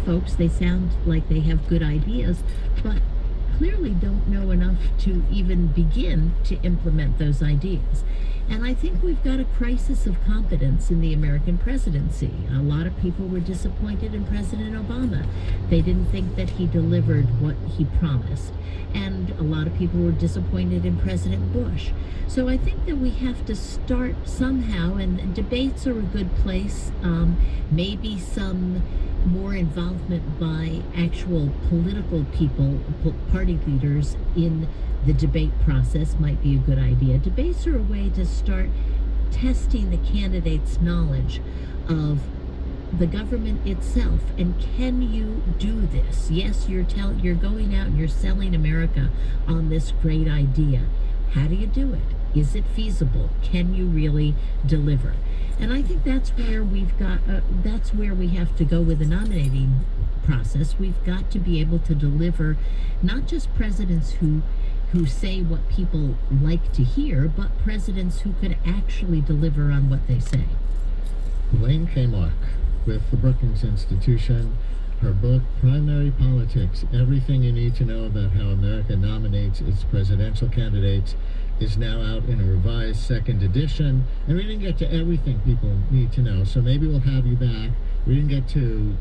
folks, they sound like they have good ideas, but clearly don't know enough to even begin to implement those ideas. And I think we've got a crisis of confidence in the American presidency. A lot of people were disappointed in President Obama. They didn't think that he delivered what he promised. And a lot of people were disappointed in President Bush. So I think that we have to start somehow, and debates are a good place. Maybe some more involvement by actual political people, party leaders in the debate process might be a good idea. Debates are a way to start testing the candidate's knowledge of the government itself, and can you do this? Yes, you're going out and you're selling America on this great idea. How do you do it? Is it feasible? Can you really deliver? And I think that's where that's where we have to go with the nominating process. We've got to be able to deliver not just presidents who say what people like to hear, but presidents who could actually deliver on what they say. Elaine Kamarck with the Brookings Institution. Her book, Primary Politics, Everything You Need to Know About How America Nominates Its Presidential Candidates, is now out in a revised second edition. And we didn't get to everything people need to know, so maybe we'll have you back. We didn't get to,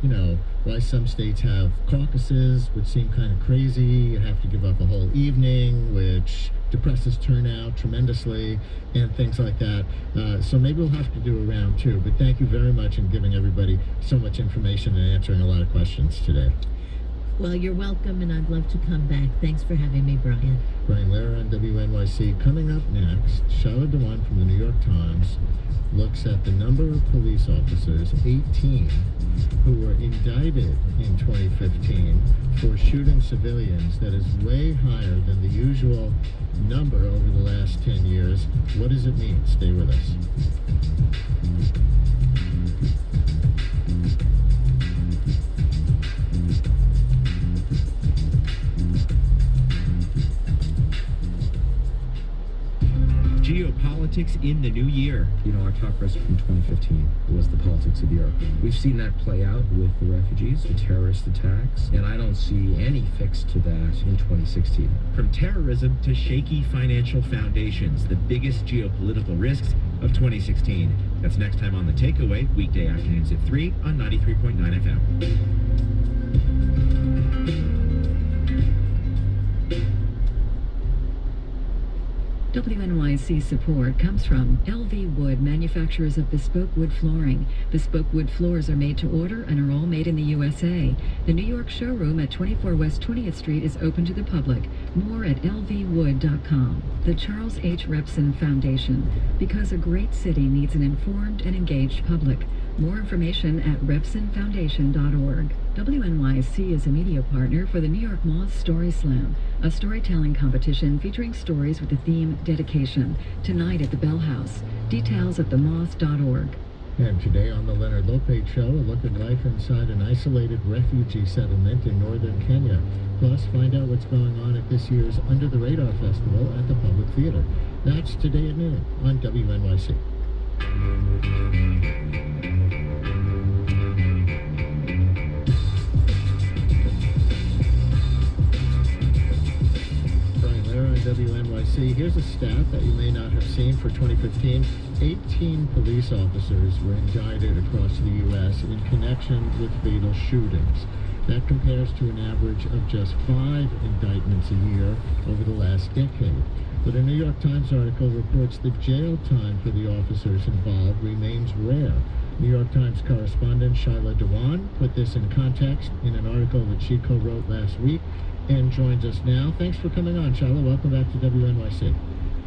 why some states have caucuses, which seem kind of crazy. You have to give up a whole evening, which depresses turnout tremendously, and things like that. So maybe we'll have to do a round two. But thank you very much in giving everybody so much information and answering a lot of questions today. Well, you're welcome, and I'd love to come back. Thanks for having me, Brian. Brian Lehrer on WNYC. Coming up next, Charlotte DeWan from the New York Times looks at the number of police officers, 18, who were indicted in 2015 for shooting civilians. That is way higher than the usual number over the last 10 years. What does it mean? Stay with us. Geopolitics in the new year. Our top risk from 2015 was the politics of Europe. We've seen that play out with the refugees, the terrorist attacks, and I don't see any fix to that in 2016. From terrorism to shaky financial foundations, the biggest geopolitical risks of 2016. That's next time on The Takeaway, weekday afternoons at 3 on 93.9 FM. WNYC support comes from LV Wood, manufacturers of bespoke wood flooring. Bespoke wood floors are made to order and are all made in the USA. The New York showroom at 24 West 20th Street is open to the public. More at lvwood.com. The Charles H. Repson Foundation, because a great city needs an informed and engaged public. More information at repsonfoundation.org. WNYC is a media partner for the New York Moth Story Slam, a storytelling competition featuring stories with the theme Dedication, tonight at the Bell House. Details at themoth.org. And today on the Leonard Lopate Show, a look at life inside an isolated refugee settlement in northern Kenya. Plus, find out what's going on at this year's Under the Radar Festival at the Public Theater. That's today at noon on WNYC. WNYC. Here's a stat that you may not have seen for 2015. 18 police officers were indicted across the U.S. in connection with fatal shootings. That compares to an average of just 5 indictments a year over the last decade. But a New York Times article reports that jail time for the officers involved remains rare. New York Times correspondent Charlotte DeWan put this in context in an article that she co-wrote last week and joins us now. Thanks for coming on, Charlotte. Welcome back to WNYC.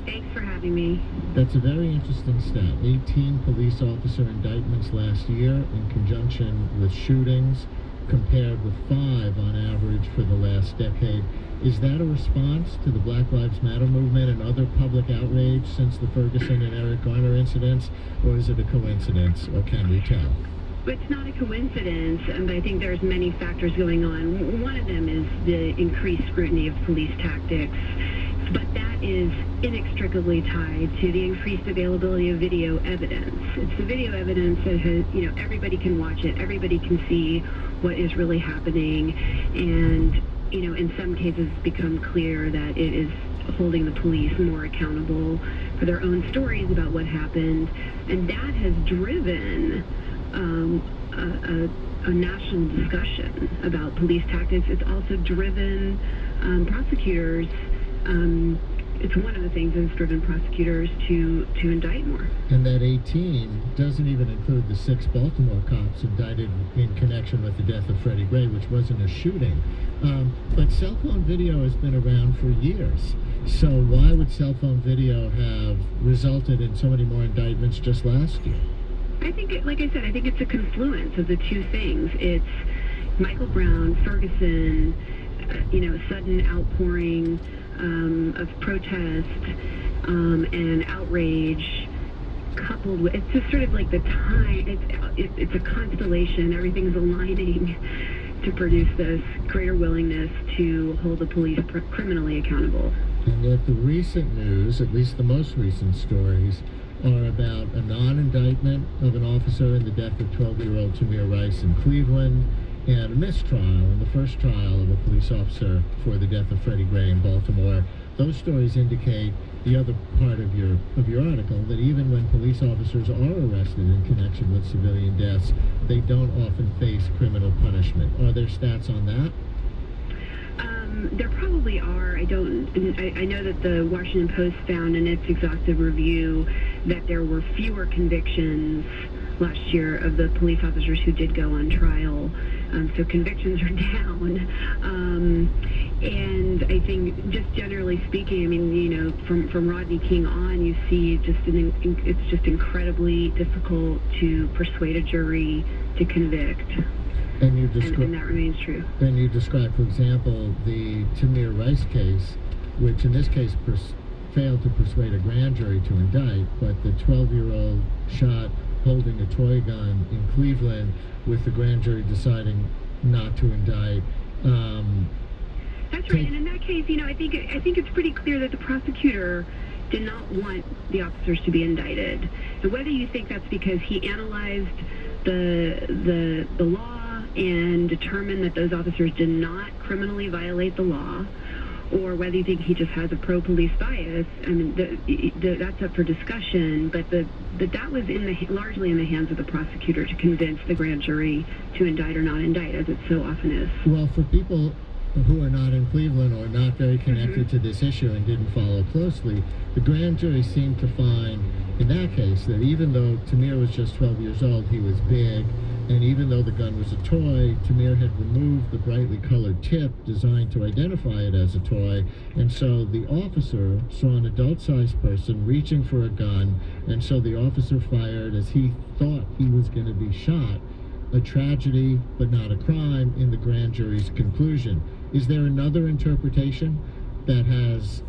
Thanks for having me. That's a very interesting stat. 18 police officer indictments last year in conjunction with shootings, compared with 5 on average for the last decade. Is that a response to the Black Lives Matter movement and other public outrage since the Ferguson and Eric Garner incidents, or is it a coincidence, or can we tell? It's not a coincidence, and I think there's many factors going on. One of them is the increased scrutiny of police tactics, but that is inextricably tied to the increased availability of video evidence. It's the video evidence that has, everybody can watch it, everybody can see what is really happening, and, in some cases it's become clear that it is holding the police more accountable for their own stories about what happened, and that has driven a national discussion about police tactics. It's also driven prosecutors. It's one of the things that's driven prosecutors to indict more. And that 18 doesn't even include the 6 Baltimore cops indicted in connection with the death of Freddie Gray, which wasn't a shooting. But cell phone video has been around for years. So why would cell phone video have resulted in so many more indictments just last year? I think, like I said, I think it's a confluence of the two things. It's Michael Brown, Ferguson, sudden outpouring of protest and outrage, coupled with, it's just sort of like the time, it's a constellation, everything's aligning to produce this greater willingness to hold the police criminally accountable. And yet the recent news, at least the most recent stories, are about a non-indictment of an officer in the death of 12-year-old Tamir Rice in Cleveland, and a mistrial in the first trial of a police officer for the death of Freddie Gray in Baltimore. Those stories indicate the other part of your article, that even when police officers are arrested in connection with civilian deaths, they don't often face criminal punishment. Are there stats on that? There probably are. I know that the Washington Post found in its exhaustive review that there were fewer convictions last year of the police officers who did go on trial. So convictions are down. And I think, just generally speaking, I mean, from Rodney King on, you see it's just incredibly difficult to persuade a jury to convict. And that remains true. And you describe, for example, the Tamir Rice case, which in this case failed to persuade a grand jury to indict, but the 12-year-old shot holding a toy gun in Cleveland, with the grand jury deciding not to indict. That's right. And in that case, I think it's pretty clear that the prosecutor did not want the officers to be indicted. And whether you think that's because he analyzed the law and determined that those officers did not criminally violate the law, or whether you think he just has a pro-police bias, I mean, that's up for discussion. But that was largely in the hands of the prosecutor to convince the grand jury to indict or not indict, as it so often is. Well, for people who are not in Cleveland or not very connected to this issue and didn't follow closely, the grand jury seemed to find, in that case, that even though Tamir was just 12 years old, he was big, and even though the gun was a toy, Tamir had removed the brightly colored tip designed to identify it as a toy, and so the officer saw an adult-sized person reaching for a gun, and so the officer fired as he thought he was going to be shot. A tragedy, but not a crime, in the grand jury's conclusion. Is there another interpretation that has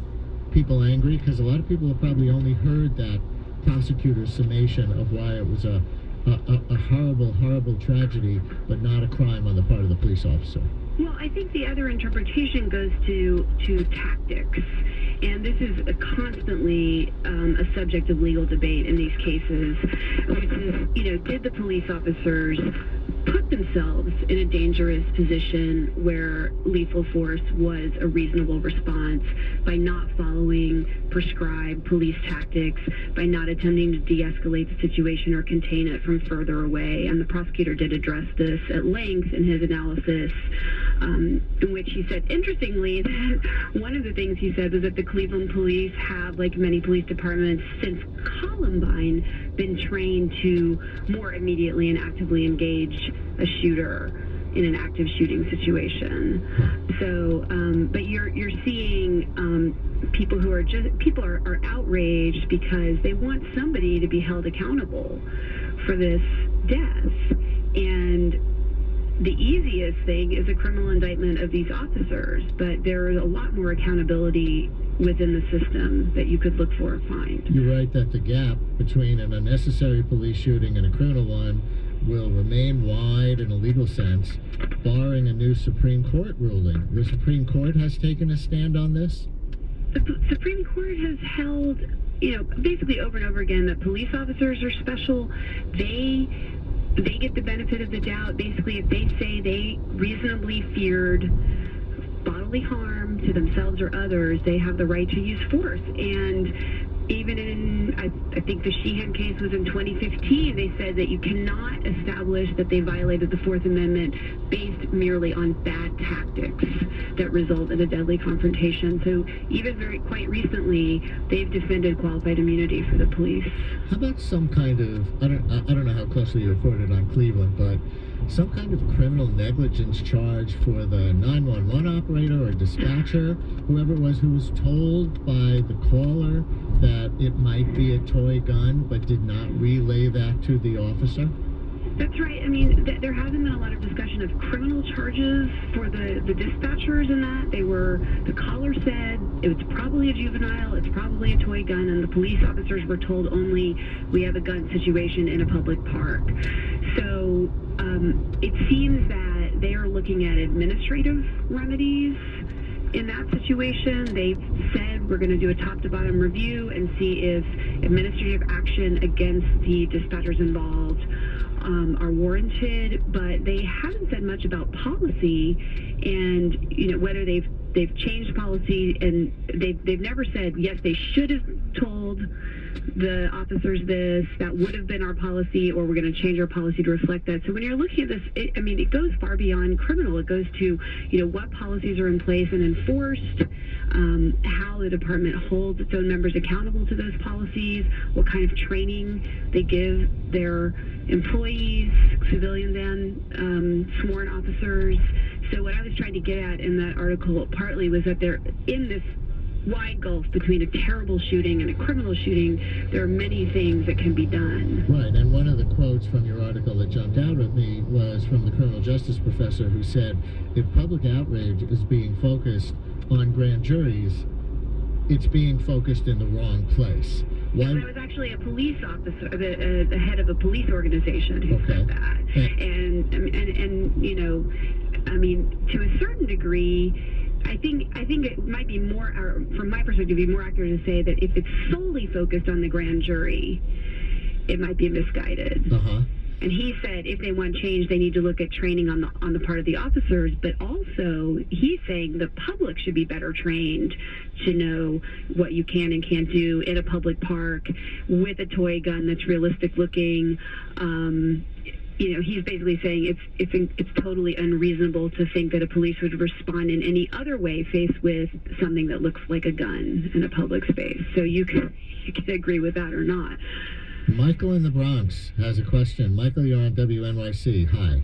people angry? Because a lot of people have probably only heard that prosecutor's summation of why it was a horrible, horrible tragedy, but not a crime on the part of the police officer. Well, I think the other interpretation goes to tactics. And this is constantly a subject of legal debate in these cases, which is, did the police officers put themselves in a dangerous position where lethal force was a reasonable response by not following prescribed police tactics, by not attempting to de-escalate the situation or contain it from further away? And the prosecutor did address this at length in his analysis, in which he said, interestingly, that one of the things he said was that the Cleveland police have, like many police departments since Columbine, been trained to more immediately and actively engage a shooter in an active shooting situation. So, but you're seeing people who are are outraged because they want somebody to be held accountable for this death. And the easiest thing is a criminal indictment of these officers, but there is a lot more accountability within the system that you could look for and find. You write that the gap between an unnecessary police shooting and a criminal one will remain wide in a legal sense, barring a new Supreme Court ruling. The Supreme Court has taken a stand on this? the Supreme Court has held, basically over and over again that police officers are special. They get the benefit of the doubt. Basically, if they say they reasonably feared bodily harm to themselves or others, they have the right to use force. And even in, I think the Sheehan case was in 2015, they said that you cannot establish that they violated the Fourth Amendment based merely on bad tactics that result in a deadly confrontation. So even quite recently, they've defended qualified immunity for the police. How about some kind of, I don't know how closely you reported on Cleveland, but some kind of criminal negligence charge for the 911 operator or dispatcher, whoever it was, who was told by the caller that it might be a toy gun, but did not relay that to the officer? That's right. I mean, there hasn't been a lot of discussion of criminal charges for the dispatchers in that. The caller said it's probably a juvenile, it's probably a toy gun, and the police officers were told only we have a gun situation in a public park. So it seems that they are looking at administrative remedies in that situation. They've said we're going to do a top-to-bottom review and see if administrative action against the dispatchers involved are warranted, but they haven't said much about policy and whether they've changed policy, and they've never said yes they should have told the officers this, that would have been our policy, or we're going to change our policy to reflect that. So when you're looking at this, it goes far beyond criminal. It goes to what policies are in place and enforced, how the department holds its own members accountable to those policies, what kind of training they give their employees, civilians and sworn officers. So what I was trying to get at in that article partly was that they're in this wide gulf between a terrible shooting and a criminal shooting. There are many things that can be done. Right, and one of the quotes from your article that jumped out at me was from the criminal justice professor who said, if public outrage is being focused on grand juries, it's being focused in the wrong place. Why? That was actually a police officer, the head of a police organization who said that. And I mean, to a certain degree, I think it might be more, from my perspective, be more accurate to say that if it's solely focused on the grand jury, it might be misguided. Uh-huh. And he said if they want change, they need to look at training on the part of the officers. But also, he's saying the public should be better trained to know what you can and can't do in a public park with a toy gun that's realistic looking. He's basically saying it's totally unreasonable to think that a police would respond in any other way faced with something that looks like a gun in a public space. So you can agree with that or not. Michael in the Bronx has a question. Michael, you're on WNYC. Hi.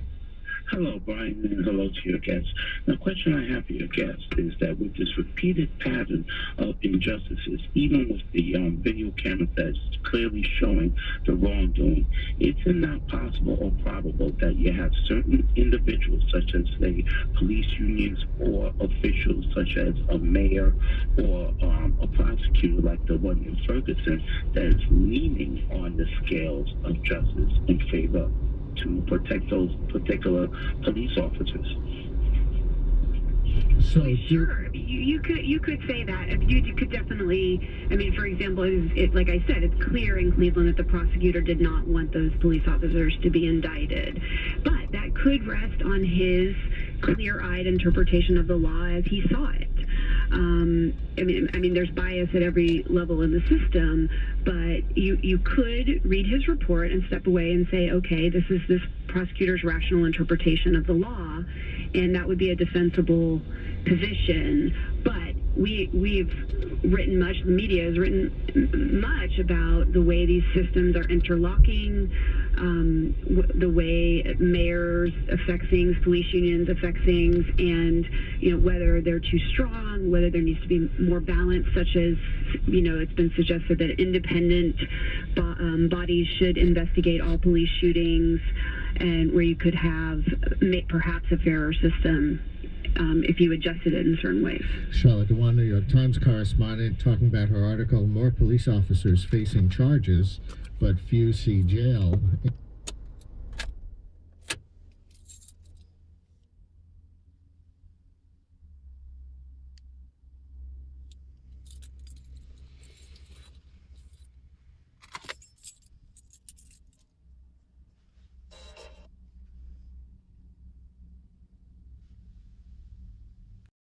Hello, Brian, and hello to your guests. The question I have for your guests is that with this repeated pattern of injustices, even with the video camera that's clearly showing the wrongdoing, it's not possible or probable that you have certain individuals, such as, say, police unions or officials, such as a mayor or a prosecutor like the one in Ferguson, that is leaning on the scales of justice in favor to protect those particular police officers. So sure, you could say that. You could definitely. I mean, for example, like I said, it's clear in Cleveland that the prosecutor did not want those police officers to be indicted, but that could rest on his clear-eyed interpretation of the law as he saw it. I mean, there's bias at every level in the system, but you could read his report and step away and say, okay, this is this prosecutor's rational interpretation of the law, and that would be a defensible position. But we've written much, the media has written much about the way these systems are interlocking, the way mayors affect things, police unions affect things, and whether they're too strong, whether there needs to be more balance, such as it's been suggested that independent bodies should investigate all police shootings, and where you could have perhaps a fairer system if you adjusted it in certain ways. Charlotte Dewan, New York Times correspondent, talking about her article, More Police Officers Facing Charges, but Few See Jail.